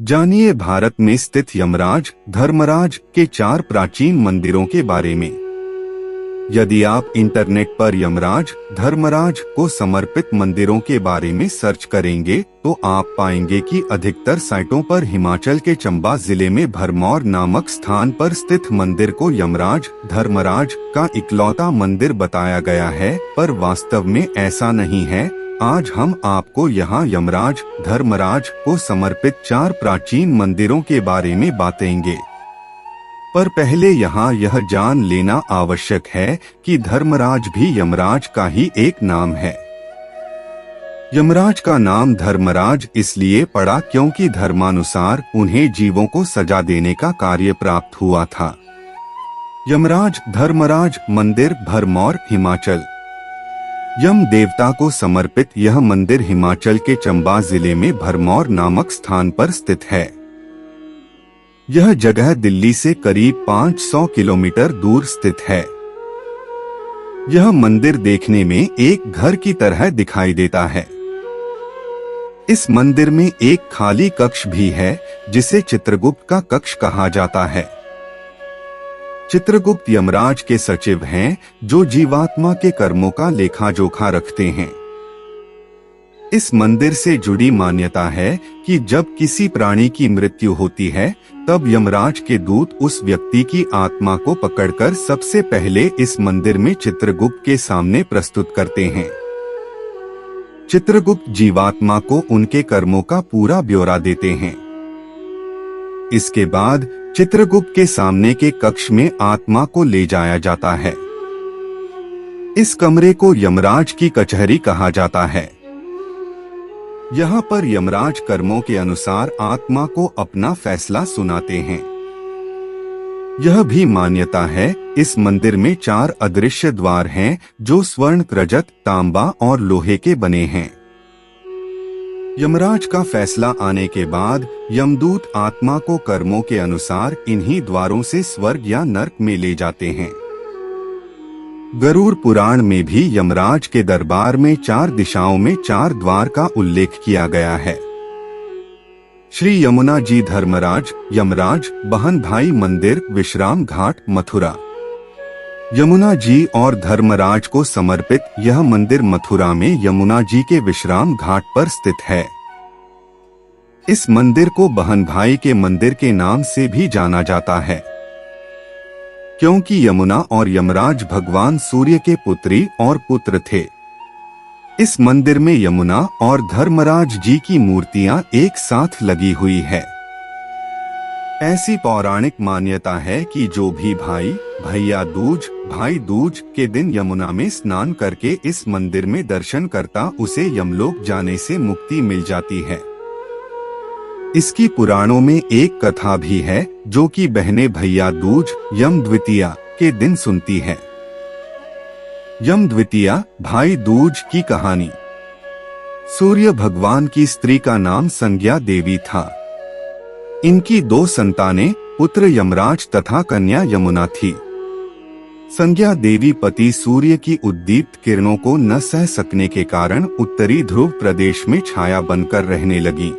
जानिए भारत में स्थित यमराज धर्मराज के 4 प्राचीन मंदिरों के बारे में। यदि आप इंटरनेट पर यमराज धर्मराज को समर्पित मंदिरों के बारे में सर्च करेंगे तो आप पाएंगे कि अधिकतर साइटों पर हिमाचल के चंबा जिले में भरमौर नामक स्थान पर स्थित मंदिर को यमराज धर्मराज का इकलौता मंदिर बताया गया है, पर वास्तव में ऐसा नहीं है। आज हम आपको यहाँ यमराज धर्मराज को समर्पित 4 प्राचीन मंदिरों के बारे में बातेंगे। पर पहले यहाँ यह जान लेना आवश्यक है कि धर्मराज भी यमराज का ही एक नाम है। यमराज का नाम धर्मराज इसलिए पड़ा क्योंकि धर्मानुसार उन्हें जीवों को सजा देने का कार्य प्राप्त हुआ था। यमराज धर्मराज मंदिर भरमौर हिमाचल। यम देवता को समर्पित यह मंदिर हिमाचल के चंबा जिले में भरमौर नामक स्थान पर स्थित है। यह जगह दिल्ली से करीब 500 किलोमीटर दूर स्थित है। यह मंदिर देखने में एक घर की तरह दिखाई देता है। इस मंदिर में एक खाली कक्ष भी है जिसे चित्रगुप्त का कक्ष कहा जाता है। चित्रगुप्त यमराज के सचिव हैं जो जीवात्मा के कर्मों का लेखा जोखा रखते हैं। इस मंदिर से जुड़ी मान्यता है कि जब किसी प्राणी की मृत्यु होती है तब यमराज के दूत उस व्यक्ति की आत्मा को पकड़कर सबसे पहले इस मंदिर में चित्रगुप्त के सामने प्रस्तुत करते हैं। चित्रगुप्त जीवात्मा को उनके कर्मों का पूरा ब्यौरा देते हैं। इसके बाद चित्रगुप्त के सामने के कक्ष में आत्मा को ले जाया जाता है। इस कमरे को यमराज की कचहरी कहा जाता है। यहाँ पर यमराज कर्मों के अनुसार आत्मा को अपना फैसला सुनाते हैं। यह भी मान्यता है इस मंदिर में 4 अदृश्य द्वार हैं जो स्वर्ण, रजत, तांबा और लोहे के बने हैं। यमराज का फैसला आने के बाद यमदूत आत्मा को कर्मों के अनुसार इन्हीं द्वारों से स्वर्ग या नरक में ले जाते हैं। गरुड़ पुराण में भी यमराज के दरबार में 4 दिशाओं में 4 द्वार का उल्लेख किया गया है। श्री यमुना जी धर्मराज यमराज बहन भाई मंदिर विश्राम घाट मथुरा। यमुना जी और धर्मराज को समर्पित यह मंदिर मथुरा में यमुना जी के विश्राम घाट पर स्थित है। इस मंदिर को बहन भाई के मंदिर के नाम से भी जाना जाता है क्योंकि यमुना और यमराज भगवान सूर्य के पुत्री और पुत्र थे। इस मंदिर में यमुना और धर्मराज जी की मूर्तियां एक साथ लगी हुई है। ऐसी पौराणिक मान्यता है कि जो भी भैया दूज के दिन यमुना में स्नान करके इस मंदिर में दर्शन करता उसे यमलोक जाने से मुक्ति मिल जाती है। इसकी पुराणों में एक कथा भी है जो कि बहनें भैया दूज यम द्वितीया के दिन सुनती है। यम द्वितीया भाई दूज की कहानी। सूर्य भगवान की स्त्री का नाम संज्ञा देवी था। इनकी 2 संतानें पुत्र यमराज तथा कन्या यमुना थी। संज्ञा देवी पति सूर्य की उद्दीप्त किरणों को न सह सकने के कारण उत्तरी ध्रुव प्रदेश में छाया बनकर रहने लगी।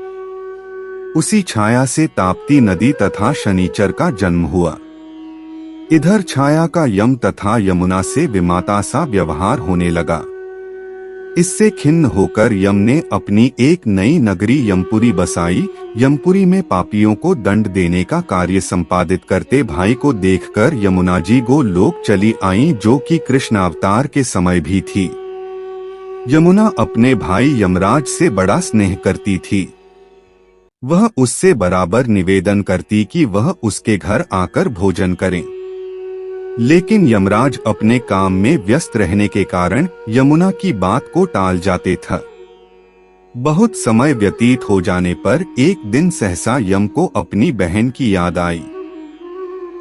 उसी छाया से ताप्ती नदी तथा शनिचर का जन्म हुआ। इधर छाया का यम तथा यमुना से विमाता सा व्यवहार होने लगा। इससे खिन्न होकर यम ने अपनी एक नई नगरी यमपुरी बसाई। यमपुरी में पापियों को दंड देने का कार्य संपादित करते भाई को देखकर यमुना जी गोलोक चली आईं, जो कि कृष्ण अवतार के समय भी थी। यमुना अपने भाई यमराज से बड़ा स्नेह करती थी। वह उससे बराबर निवेदन करती कि वह उसके घर आकर भोजन करें, लेकिन यमराज अपने काम में व्यस्त रहने के कारण यमुना की बात को टाल जाते थे। बहुत समय व्यतीत हो जाने पर एक दिन सहसा यम को अपनी बहन की याद आई।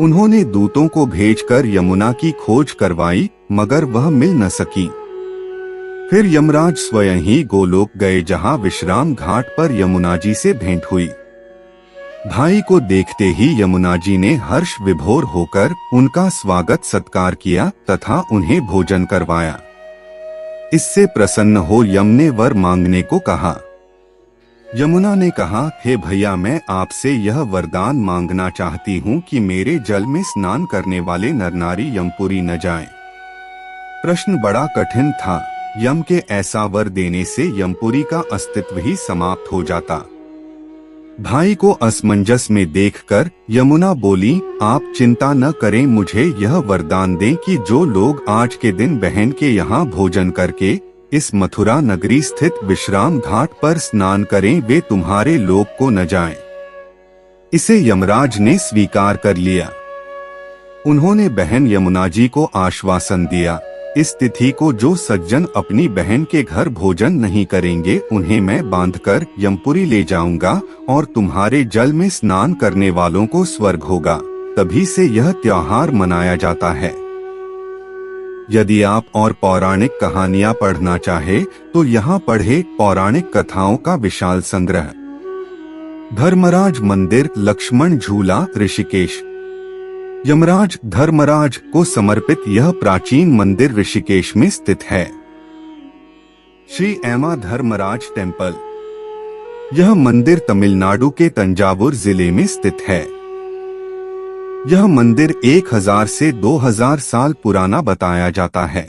उन्होंने दूतों को भेजकर यमुना की खोज करवाई, मगर वह मिल न सकी। फिर यमराज स्वयं ही गोलोक गए, जहां विश्राम घाट पर यमुना जी से भेंट हुई। भाई को देखते ही यमुना जी ने हर्ष विभोर होकर उनका स्वागत सत्कार किया तथा उन्हें भोजन करवाया। इससे प्रसन्न हो यम ने वर मांगने को कहा। यमुना ने कहा, हे भैया, मैं आपसे यह वरदान मांगना चाहती हूँ कि मेरे जल में स्नान करने वाले नर नारी यमपुरी न जाएं। प्रश्न बड़ा कठिन था। यम के ऐसा वर देने से यमपुरी का अस्तित्व ही समाप्त हो जाता। भाई को असमंजस में देखकर यमुना बोली, आप चिंता न करें, मुझे यह वरदान दें कि जो लोग आज के दिन बहन के यहाँ भोजन करके इस मथुरा नगरी स्थित विश्राम घाट पर स्नान करें, वे तुम्हारे लोक को न जाएं। इसे यमराज ने स्वीकार कर लिया। उन्होंने बहन यमुना जी को आश्वासन दिया, इस तिथि को जो सज्जन अपनी बहन के घर भोजन नहीं करेंगे, उन्हें मैं बांधकर यमपुरी ले जाऊंगा और तुम्हारे जल में स्नान करने वालों को स्वर्ग होगा। तभी से यह त्योहार मनाया जाता है। यदि आप और पौराणिक कहानियां पढ़ना चाहे तो यहाँ पढ़े पौराणिक कथाओं का विशाल संग्रह। धर्मराज मंदिर, लक्ष्मण झूला, ऋषिकेश। यमराज धर्मराज को समर्पित यह प्राचीन मंदिर ऋषिकेश में स्थित है। श्री एमा धर्मराज टेम्पल। यह मंदिर तमिलनाडु के तंजावुर जिले में स्थित है। यह मंदिर 1000 से 2000 साल पुराना बताया जाता है।